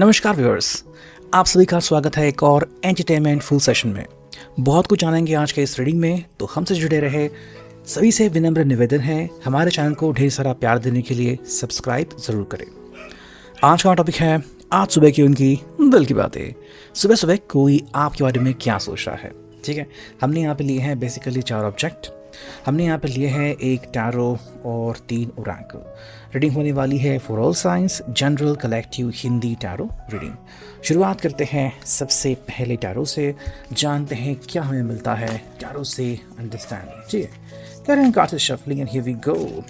नमस्कार व्यूअर्स, आप सभी का स्वागत है एक और एंटरटेनमेंट फुल सेशन में। बहुत कुछ जानेंगे आज के इस रीडिंग में, तो हमसे जुड़े रहे सभी से विनम्र निवेदन है हमारे चैनल को ढेर सारा प्यार देने के लिए सब्सक्राइब ज़रूर करें। आज का टॉपिक है आज सुबह की उनकी दिल की बातें। सुबह सुबह कोई आपके बारे में क्या सोच रहा है, ठीक है। हमने यहाँ पे लिए हैं बेसिकली 4 ऑब्जेक्ट। हमने यहाँ पे लिए हैं एक टैरो और 3 ओरेकल। रीडिंग होने वाली है for all science general collective Hindi tarot reading. शुरुआत करते हैं सबसे पहले टैरो से, जानते हैं क्या हमें मिलता है टैरो से अंडरस्टैंडिंग। ठीक है, कर रहे हैं कार्ड से shuffling and here we go.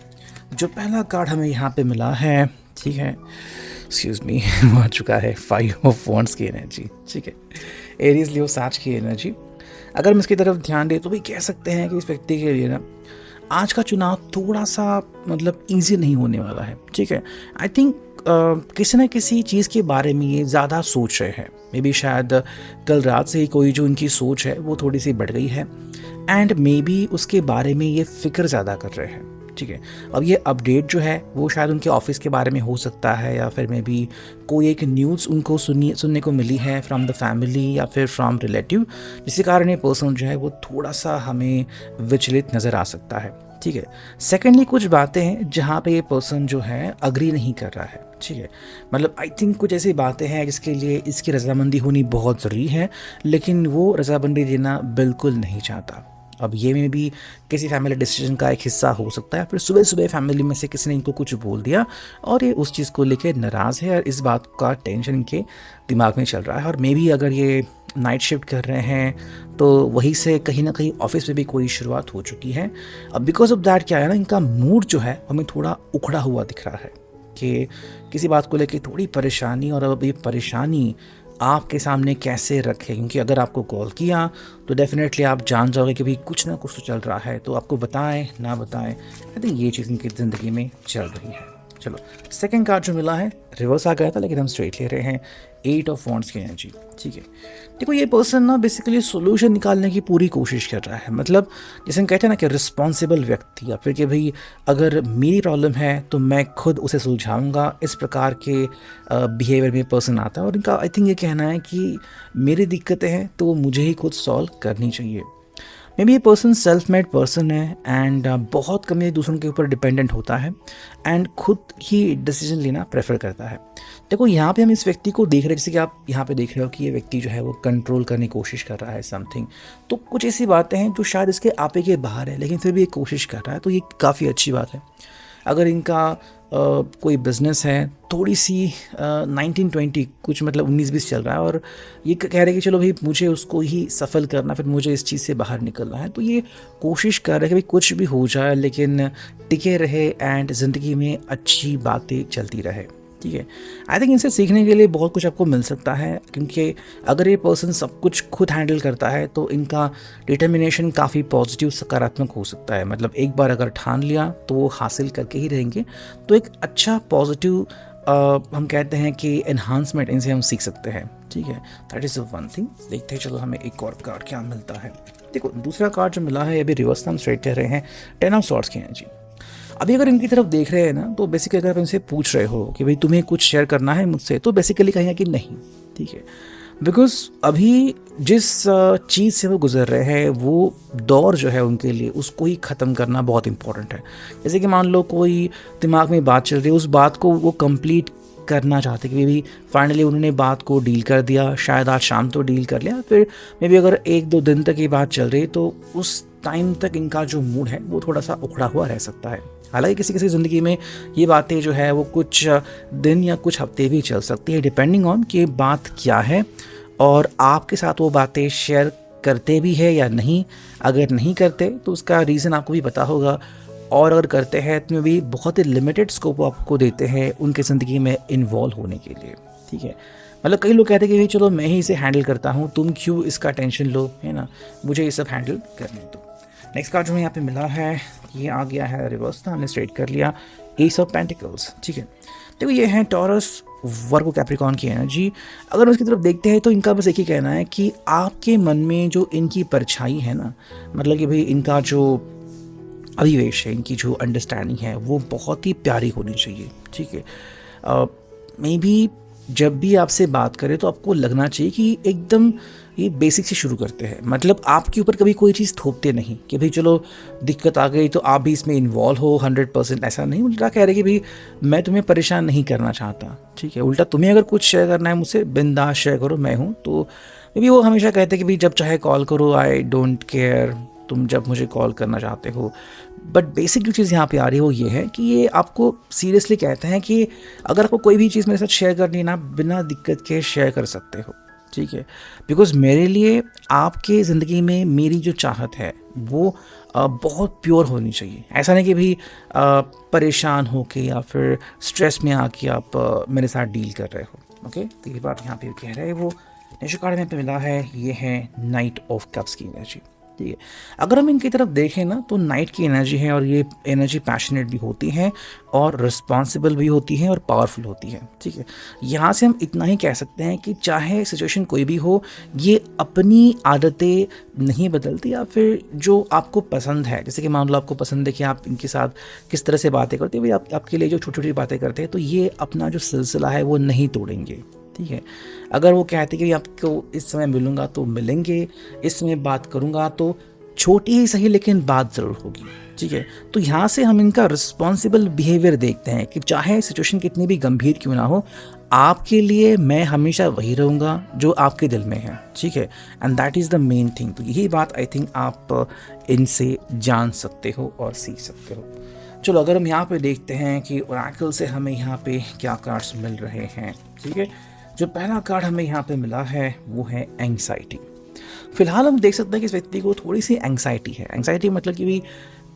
जो पहला कार्ड हमें यहाँ पे मिला है, ठीक है, एक्सक्यूज मी, आ चुका है 5 ऑफ वॉन्ड्स की एनर्जी। ठीक है, एरीज लियो साज की एनर्जी। अगर हम इसकी तरफ ध्यान दें तो भी कह सकते हैं कि इस व्यक्ति के लिए ना आज का चुनाव थोड़ा सा मतलब इजी नहीं होने वाला है। ठीक है, आई थिंक किसी न किसी चीज़ के बारे में ये ज़्यादा सोच रहे हैं। मे बी शायद कल रात से ही कोई जो इनकी सोच है वो थोड़ी सी बढ़ गई है एंड मे बी उसके बारे में ये फिक्र ज़्यादा कर रहे हैं। ठीक है, अब ये अपडेट जो है वो शायद उनके ऑफिस के बारे में हो सकता है, या फिर मे बी कोई एक न्यूज़ उनको सुनने को मिली है फ्रॉम द फैमिली या फिर फ्रॉम रिलेटिव, जिसके कारण ये पर्सन जो है वो थोड़ा सा हमें विचलित नज़र आ सकता है। ठीक है, सेकेंडली कुछ बातें हैं जहाँ पे ये पर्सन जो है अग्री नहीं कर रहा है। ठीक है, मतलब आई थिंक कुछ ऐसी बातें हैं जिसके लिए इसकी रजामंदी होनी बहुत ज़रूरी है, लेकिन वो रजामंदी देना बिल्कुल नहीं चाहता। अब ये में भी किसी फैमिली डिसीजन का एक हिस्सा हो सकता है, फिर सुबह सुबह फैमिली में से किसी ने इनको कुछ बोल दिया और ये उस चीज़ को लेकर नाराज़ है और इस बात का टेंशन इनके दिमाग में चल रहा है। और मे बी अगर ये नाइट शिफ्ट कर रहे हैं तो वहीं से कहीं ना कहीं ऑफिस में भी कोई शुरुआत हो चुकी है। अब बिकॉज ऑफ दैट क्या है ना, इनका मूड जो है हमें थोड़ा उखड़ा हुआ दिख रहा है कि किसी बात को लेकर थोड़ी परेशानी, और अब ये परेशानी आपके सामने कैसे रखें, क्योंकि अगर आपको कॉल किया तो डेफिनेटली आप जान जाओगे कि भाई कुछ ना कुछ तो चल रहा है, तो आपको बताएं ना बताएं, आई थिंक ये चीज़ इनकी ज़िंदगी में चल रही है। चलो, सेकंड कार्ड जो मिला है रिवर्स आ गया था, लेकिन हम स्ट्रेट ले रहे हैं 8 ऑफ वॉन्ड्स की एनर्जी। ठीक है, देखो ये पर्सन ना बेसिकली सोल्यूशन निकालने की पूरी कोशिश कर रहा है। मतलब जैसे हम कहते हैं ना कि रिस्पॉन्सिबल व्यक्ति, या फिर कि भाई अगर मेरी प्रॉब्लम है तो मैं खुद उसे सुलझाऊंगा, इस प्रकार के बिहेवियर में पर्सन आता है। और इनका आई थिंक ये कहना है कि मेरी दिक्कतें हैं तो वो मुझे ही खुद सॉल्व करनी चाहिए। मे बी ये पर्सन सेल्फ मेड पर्सन है एंड बहुत कम ये दूसरों के ऊपर डिपेंडेंट होता है एंड खुद ही डिसीजन लेना प्रेफर करता है। देखो यहाँ पे हम इस व्यक्ति को देख रहे हैं, जैसे कि आप यहाँ पे देख रहे हो कि ये व्यक्ति जो है वो कंट्रोल करने की कोशिश कर रहा है समथिंग। तो कुछ ऐसी बातें हैं जो शायद इसके आपे के बाहर है, लेकिन फिर भी ये कोशिश कर रहा है, तो ये काफ़ी अच्छी बात है। अगर इनका कोई बिज़नेस है, थोड़ी सी 19-20 कुछ मतलब 19-20 चल रहा है और ये कह रहे हैं कि चलो भाई मुझे उसको ही सफल करना, फिर मुझे इस चीज़ से बाहर निकलना है, तो ये कोशिश कर रहे हैं कि भाई कुछ भी हो जाए लेकिन टिके रहे एंड ज़िंदगी में अच्छी बातें चलती रहे। ठीक है, आई थिंक इनसे सीखने के लिए बहुत कुछ आपको मिल सकता है, क्योंकि अगर ये पर्सन सब कुछ खुद हैंडल करता है तो इनका डिटर्मिनेशन काफ़ी पॉजिटिव सकारात्मक हो सकता है। मतलब एक बार अगर ठान लिया तो वो हासिल करके ही रहेंगे। तो एक अच्छा पॉजिटिव हम कहते हैं कि एनहांसमेंट इनसे हम सीख सकते हैं। ठीक है, दैट इज़ वन थिंग। देखते हैं, चलो हमें एक और कार्ड क्या मिलता है। देखो दूसरा कार्ड जो मिला है अभी रिवर्स हम स्ट्रेट कर रहे हैं 10 ऑफ सॉर्ड्स की एनर्जी। अभी अगर इनकी तरफ देख रहे हैं ना, तो बेसिकली अगर आप इनसे पूछ रहे हो कि भाई तुम्हें कुछ शेयर करना है मुझसे, तो बेसिकली कहेंगे कि नहीं। ठीक है, बिकॉज अभी जिस चीज़ से वो गुजर रहे हैं वो दौर जो है उनके लिए उसको ही ख़त्म करना बहुत इंपॉर्टेंट है। जैसे कि मान लो कोई दिमाग में बात चल रही है, उस बात को वो कंप्लीट करना चाहते कि भी फाइनली उन्होंने बात को डील कर दिया, शायद आज शाम तो डील कर लिया, फिर मे बी अगर 1-2 दिन तक ये बात चल रही तो उस टाइम तक इनका जो मूड है वो थोड़ा सा उखड़ा हुआ रह सकता है। हालांकि किसी किसी ज़िंदगी में ये बातें जो है वो कुछ दिन या कुछ हफ्ते भी चल सकती है, डिपेंडिंग ऑन कि बात क्या है और आपके साथ वो बातें शेयर करते भी है या नहीं। अगर नहीं करते तो उसका रीज़न आपको भी पता होगा, और अगर करते हैं तो भी बहुत ही लिमिटेड स्कोप आपको देते हैं उनके ज़िंदगी में इन्वॉल्व होने के लिए। ठीक है, मतलब कई लोग कहते हैं कि भाई चलो मैं ही इसे हैंडल करता हूँ, तुम क्यों इसका टेंशन लो, है ना, मुझे ये सब हैंडल करने दो। नेक्स्ट कार्ड जो हमें यहाँ पे मिला है ये आ गया है रिवर्स था, हमने स्ट्रेट कर लिया एस ऑफ पेंटिकल्स। ठीक है, देखो ये है टॉरस वर्गो कैप्रिकॉन की एनर्जी। अगर उसकी तरफ देखते हैं तो इनका बस एक ही कहना है कि आपके मन में जो इनकी परछाई है ना, मतलब कि भाई इनका जो अभिवेश है, इनकी जो अंडरस्टैंडिंग है वो बहुत ही प्यारी होनी चाहिए। ठीक है, मे बी जब भी आपसे बात करे तो आपको लगना चाहिए कि एकदम ये बेसिक से शुरू करते हैं। मतलब आपके ऊपर कभी कोई चीज़ थोपते नहीं कि भाई चलो दिक्कत आ गई तो आप भी इसमें इन्वॉल्व हो 100%, ऐसा नहीं। उल्टा कह रहे कि भाई मैं तुम्हें परेशान नहीं करना चाहता, ठीक है। उल्टा तुम्हें अगर कुछ शेयर करना है मुझसे बिंदास शेयर करो, मैं हूँ। तो मे बी वो हमेशा कहते हैं कि भाई जब चाहे कॉल करो, आई डोंट केयर, तुम जब मुझे कॉल करना चाहते हो। बट बेसिक जो चीज़ यहाँ पे आ रही है वो ये है कि ये आपको सीरियसली कहते हैं कि अगर आपको कोई भी चीज़ मेरे साथ शेयर करनी है ना, बिना दिक्कत के शेयर कर सकते हो, ठीक है। बिकॉज मेरे लिए आपके ज़िंदगी में मेरी जो चाहत है वो बहुत प्योर होनी चाहिए। ऐसा नहीं कि भी परेशान हो के या फिर स्ट्रेस में आके आप मेरे साथ डील कर रहे हो। ओके, तो ये बात यहाँ पे कह रहे हैं वो। नेचर कार्ड में पे मिला है, ये है नाइट ऑफ कप्स की एनर्जी, ठीक है। अगर हम इनकी तरफ देखें ना तो नाइट की एनर्जी है और ये एनर्जी पैशनेट भी होती है और रिस्पॉन्सिबल भी होती है और पावरफुल होती है, ठीक है। यहाँ से हम इतना ही कह सकते हैं कि चाहे सिचुएशन कोई भी हो, ये अपनी आदतें नहीं बदलती, या फिर जो आपको पसंद है, जैसे कि मान लो आपको पसंद है कि आप इनके साथ किस तरह से बातें करते हैं, भाई आपके लिए जो छोटी छोटी बातें करते हैं, तो ये अपना जो सिलसिला है वो नहीं तोड़ेंगे, ठीक है। अगर वो कहते कि आपको इस समय मिलूंगा तो मिलेंगे, इस समय बात करूंगा तो छोटी ही सही लेकिन बात ज़रूर होगी, ठीक है। तो यहाँ से हम इनका रिस्पॉन्सिबल बिहेवियर देखते हैं कि चाहे सिचुएशन कितनी भी गंभीर क्यों ना हो, आपके लिए मैं हमेशा वही रहूँगा जो आपके दिल में है, ठीक है। And that is the main thing. तो यही बात आई थिंक आप इनसे जान सकते हो और सीख सकते हो। चलो अगर हम यहाँ पे देखते हैं कि ओरेकल से हमें यहाँ पे क्या कार्ड्स मिल रहे हैं, ठीक है। जो पहला कार्ड हमें यहाँ पे मिला है वो है एंग्जाइटी। फिलहाल हम देख सकते हैं कि इस व्यक्ति को थोड़ी सी एंग्जाइटी है। एंग्जाइटी मतलब कि भी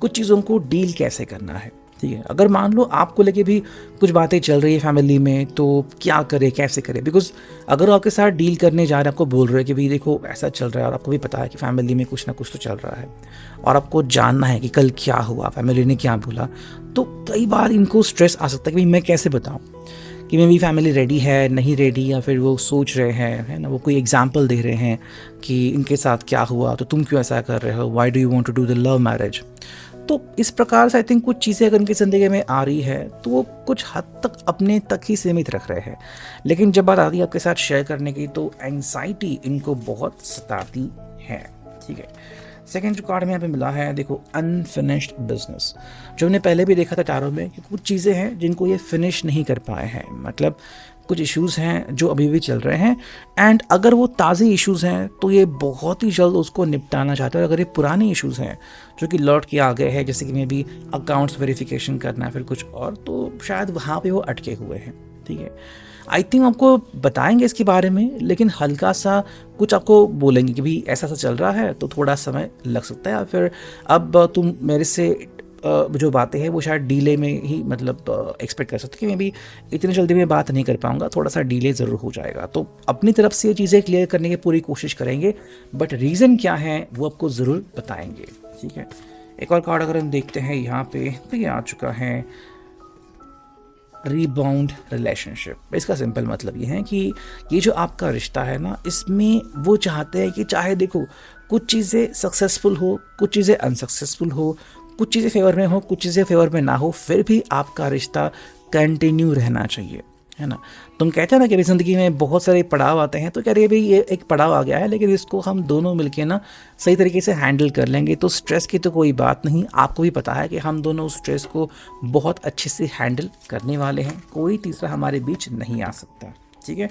कुछ चीज़ों को डील कैसे करना है, ठीक है। अगर मान लो आपको लगे भी कुछ बातें चल रही है फैमिली में, तो क्या करे कैसे करे। बिकॉज अगर वो आपके साथ डील करने जा रहे हैं, आपको बोल रहे हैं कि भाई देखो ऐसा चल रहा है, और आपको भी पता है कि फैमिली में कुछ ना कुछ तो चल रहा है, और आपको जानना है कि कल क्या हुआ, फैमिली ने क्या बोला, तो कई बार इनको स्ट्रेस आ सकता है कि भाई मैं कैसे बताऊँ कि मेरी फैमिली रेडी है नहीं रेडी, या फिर वो सोच रहे हैं, है ना, वो कोई एग्जाम्पल दे रहे हैं कि इनके साथ क्या हुआ तो तुम क्यों ऐसा कर रहे हो, why do you want to do the love marriage. तो इस प्रकार से आई थिंक कुछ चीज़ें अगर उनकी ज़िंदगी में आ रही है तो वो कुछ हद तक अपने तक ही सीमित रख रहे हैं। लेकिन जब बात आती है आपके साथ शेयर करने की तो एंग्जाइटी इनको बहुत सताती है, ठीक है। सेकेंड जो कार्ड में यहाँ पे मिला है, देखो अनफिनिश्ड बिजनेस। जो हमने पहले भी देखा था टारों में कि कुछ चीज़ें हैं जिनको ये फिनिश नहीं कर पाए हैं, मतलब कुछ इश्यूज़ हैं जो अभी भी चल रहे हैं। एंड अगर वो ताज़े इश्यूज़ हैं तो ये बहुत ही जल्द उसको निपटाना चाहते हैं। अगर ये पुराने इश्यूज़ हैं जो कि लौट के आ गए हैं, जैसे कि मे बी अकाउंट्स वेरिफिकेशन करना है फिर कुछ और, तो शायद वहाँ पे वो अटके हुए हैं, ठीक है। आई थिंक आपको बताएंगे इसके बारे में, लेकिन हल्का सा कुछ आपको बोलेंगे कि भाई ऐसा सा चल रहा है तो थोड़ा समय लग सकता है, या फिर अब तुम मेरे से जो बातें हैं वो शायद डीले में ही मतलब एक्सपेक्ट कर सकते कि मैं भी इतनी जल्दी में बात नहीं कर पाऊंगा, थोड़ा सा डीले ज़रूर हो जाएगा। तो अपनी तरफ से ये चीज़ें क्लियर करने की पूरी कोशिश करेंगे, बट रीज़न क्या है वो आपको ज़रूर बताएंगे, ठीक है। एक और कार्ड अगर हम देखते हैं यहाँ पे, तो ये आ चुका है रीबाउंड रिलेशनशिप। इसका सिंपल मतलब ये है कि ये जो आपका रिश्ता है ना, इसमें वो चाहते हैं कि चाहे देखो कुछ चीज़ें सक्सेसफुल हो, कुछ चीज़ें अनसक्सेसफुल हो, कुछ चीज़ें फेवर में हो, कुछ चीज़ें फेवर में ना हो, फिर भी आपका रिश्ता कंटिन्यू रहना चाहिए, है ना। तुम कहते हैं ना कि ज़िंदगी में बहुत सारे पड़ाव आते हैं, तो कह रही है भाई ये एक पड़ाव आ गया है, लेकिन इसको हम दोनों मिलके ना सही तरीके से हैंडल कर लेंगे, तो स्ट्रेस की तो कोई बात नहीं। आपको भी पता है कि हम दोनों उस स्ट्रेस को बहुत अच्छे से हैंडल करने वाले हैं, कोई तीसरा हमारे बीच नहीं आ सकता, ठीक है।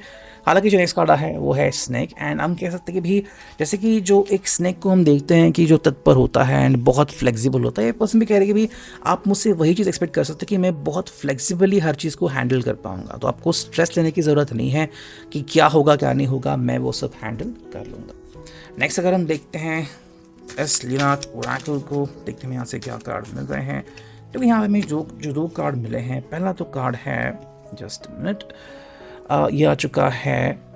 हालांकि जो नेक्स्ट कार्ड है वो है स्नेक। एंड हम कह सकते हैं कि भी जैसे कि जो एक स्नेक को हम देखते हैं कि जो तत्पर होता है एंड बहुत फ्लेक्सिबल होता है, ये पर्सन भी कह रहे हैं कि भी आप मुझसे वही चीज़ एक्सपेक्ट कर सकते हैं कि मैं बहुत फ्लेक्सिबली हर चीज़ को हैंडल कर पाऊंगा। तो आपको स्ट्रेस लेने की ज़रूरत नहीं है कि क्या होगा क्या नहीं होगा, मैं वो सब हैंडल कर लूँगा। नेक्स्ट अगर हम देखते हैं एस लीनाथ ओरेकल को, देखते हैं यहाँ से क्या कार्ड मिल रहे हैं। तो यहाँ हमें जो दो कार्ड मिले हैं, पहला तो कार्ड है, जस्ट मिनट, ये आ चुका है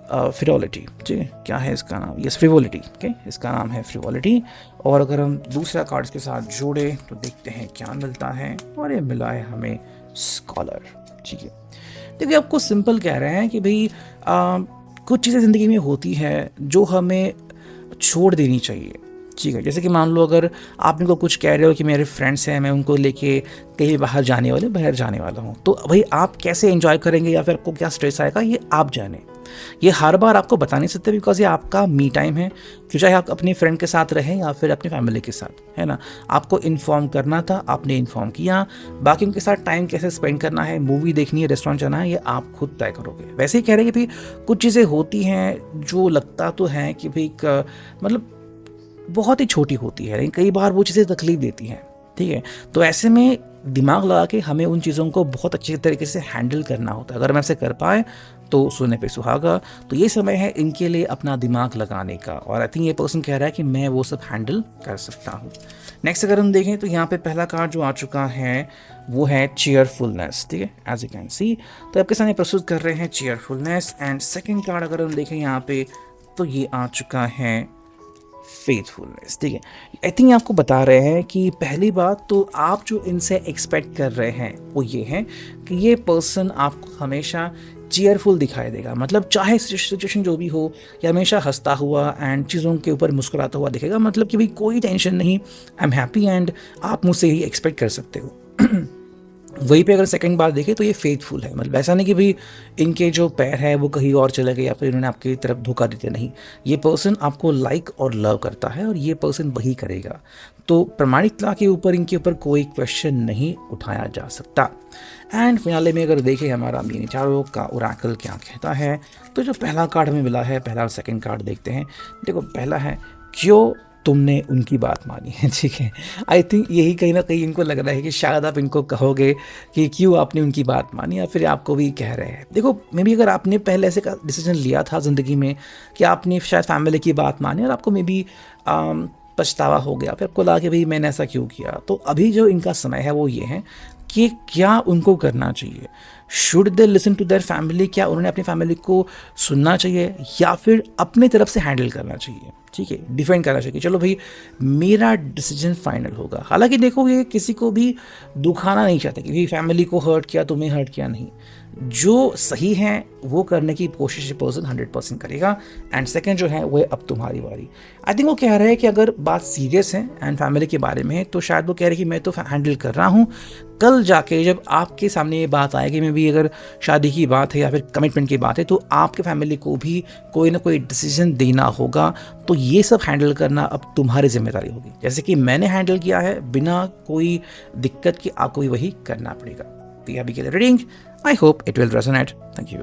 फ्रिवोलिटी, ठीक है। क्या है इसका नाम, यस फ्रिवोलिटी, ओके, इसका नाम है फ्रिवोलिटी। और अगर हम दूसरा कार्ड के साथ जोड़े तो देखते हैं क्या मिलता है, और ये मिला है हमें स्कॉलर, ठीक है। देखिए आपको सिंपल कह रहे हैं कि भाई कुछ चीज़ें ज़िंदगी में होती है जो हमें छोड़ देनी चाहिए, ठीक है, जैसे कि मान लो अगर आप इनको कुछ कह रहे हो कि मेरे फ्रेंड्स हैं, मैं उनको लेके कहीं बाहर जाने वाला हूँ, तो भाई आप कैसे एंजॉय करेंगे या फिर आपको क्या स्ट्रेस आएगा, ये आप जाने। ये हर बार आपको बता नहीं सकते, बिकॉज ये आपका मी टाइम है, फिर चाहे आप अपनी फ्रेंड के साथ रहें या फिर अपनी फैमिली के साथ, है ना। आपको इन्फॉर्म करना था, आपने इन्फॉर्म किया। बाकी उनके साथ टाइम कैसे स्पेंड करना है, मूवी देखनी है, रेस्टोरेंट जाना है, ये आप खुद तय करोगे। वैसे ही कह रहे हैं कि भाई कुछ चीज़ें होती हैं जो लगता तो है कि भाई मतलब बहुत ही छोटी होती है, लेकिन कई बार वो चीज़ें तकलीफ देती हैं, ठीक है। तो ऐसे में दिमाग लगा के हमें उन चीज़ों को बहुत अच्छे तरीके से हैंडल करना होता है। अगर हम ऐसे कर पाए तो सोने पे सुहागा। तो ये समय है इनके लिए अपना दिमाग लगाने का, और आई थिंक ये पर्सन कह रहा है कि मैं वो सब हैंडल कर सकता हूँ। नेक्स्ट अगर हम देखें तो यहाँ पे पहला कार्ड जो आ चुका है वो है चीयरफुलनेस, ठीक है, एज यू कैन सी। तो आपके सामने प्रस्तुत कर रहे हैं चीयरफुलनेस। एंड सेकेंड कार्ड अगर हम देखें यहाँ पे तो ये आ चुका है फेथफुलनेस, ठीक है। आई थिंक आपको बता रहे हैं कि पहली बात तो आप जो इनसे एक्सपेक्ट कर रहे हैं वो ये है कि ये पर्सन आपको हमेशा चीयरफुल दिखाई देगा, मतलब चाहे सिचुएशन जो भी हो, या हमेशा हंसता हुआ एंड चीज़ों के ऊपर मुस्कुराता हुआ दिखेगा, मतलब कि भाई कोई टेंशन नहीं, आई एम हैप्पी, एंड आप मुझसे ही एक्सपेक्ट कर सकते हो। वहीं पे अगर सेकंड बार देखें तो ये फेथफुल है, मतलब ऐसा नहीं कि भाई इनके जो पैर है वो कहीं और चले गए या फिर इन्होंने आपकी तरफ धोखा देते, नहीं। ये पर्सन आपको लाइक और लव करता है और ये पर्सन वही करेगा। तो प्रामाणिकता के ऊपर इनके ऊपर कोई क्वेश्चन नहीं उठाया जा सकता। एंड फिनाले में अगर देखें हमारा मीनी चारों का ओरेकल क्या कहता है, तो जो पहला कार्ड हमें मिला है, पहला और सेकंड कार्ड देखते हैं। देखो पहला है क्यों तुमने उनकी बात मानी है, ठीक है। आई थिंक यही कहीं ना कहीं इनको लग रहा है कि शायद आप इनको कहोगे कि क्यों आपने उनकी बात मानी, या फिर आपको भी कह रहे हैं। देखो मे बी अगर आपने पहले ऐसे का डिसीजन लिया था ज़िंदगी में कि आपने शायद फैमिली की बात मानी और आपको मे बी पछतावा हो गया, फिर आपको लगा कि भाई मैंने ऐसा क्यों किया, तो अभी जो इनका समय है वो ये है कि क्या उनको करना चाहिए। Should they listen to their family, क्या उन्होंने अपनी फैमिली को सुनना चाहिए या फिर अपनी तरफ से हैंडल करना चाहिए, ठीक है, डिफेंड करना चाहिए। चलो भाई मेरा डिसीजन फाइनल होगा। हालांकि देखो ये किसी को भी दुखाना नहीं चाहते कि भाई फैमिली को हर्ट किया, तुम्हें हर्ट किया, नहीं। जो सही है वो करने की कोशिश पर्सन 100% करेगा। एंड सेकंड जो है वो है अब तुम्हारी बारी। आई थिंक वो कह रहे हैं कि अगर बात सीरियस है एंड फैमिली के बारे में है तो शायद वो कह रहे हैं कि मैं तो हैंडल कर रहा हूँ, कल जाके जब आपके सामने ये बात आएगी, में भी अगर शादी की बात है या फिर कमिटमेंट की बात है, तो आपके फैमिली को भी कोई ना कोई डिसीजन देना होगा। तो ये सब हैंडल करना अब तुम्हारी जिम्मेदारी होगी, जैसे कि मैंने हैंडल किया है बिना कोई दिक्कत के, आपको भी वही करना पड़ेगा। तो अभी के लिए reading, I hope it will resonate. Thank you.